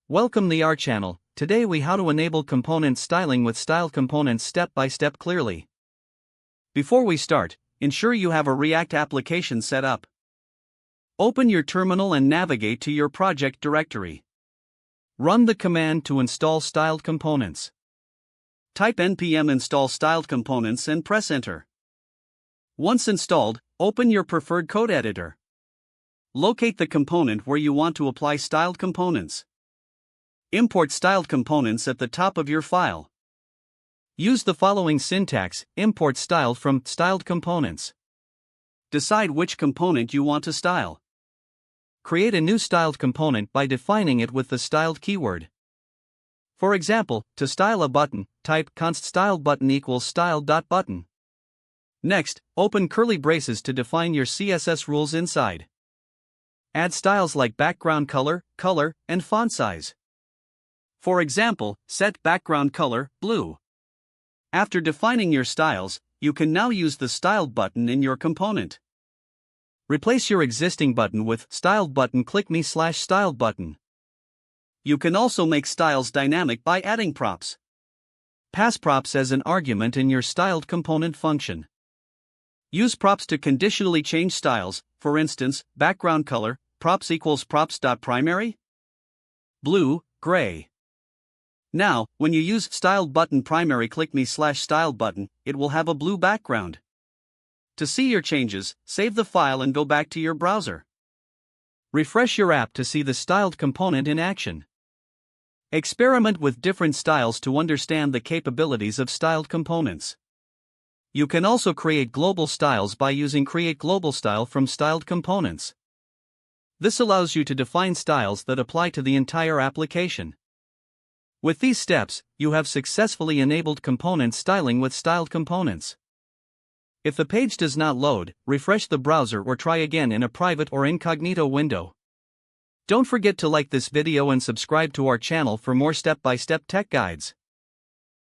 Welcome the our channel. Today we how to enable component styling with styled components step by step clearly. Before we start, ensure you have a React application set up. Open your terminal and navigate to your project directory. Run the command to install styled components. Type npm install styled components and press enter. Once installed, open your preferred code editor. Locate the component where you want to apply styled components. Import styled components at the top of your file. Use the following syntax: import styled from styled components. Decide which component you want to style. Create a new styled component by defining it with the styled keyword. For example, to style a button, type const styled button equals styled.button. Next, open curly braces to define your CSS rules inside. Add styles like background color, and font size. For example, set background color blue. After defining your styles, you can now use the styled button in your component. Replace your existing button with styled button click me/styled button. You can also make styles dynamic by adding props. Pass props as an argument in your styled component function. Use props to conditionally change styles, for instance, background color, props equals props.primary, blue, gray. Now, when you use styled button primary click me/styled button, it will have a blue background. To see your changes, save the file and go back to your browser. Refresh your app to see the styled component in action. Experiment with different styles to understand the capabilities of styled components. You can also create global styles by using create global style from styled components. This allows you to define styles that apply to the entire application. With these steps, you have successfully enabled component styling with styled components. If the page does not load, refresh the browser or try again in a private or incognito window. Don't forget to like this video and subscribe to our channel for more step-by-step tech guides.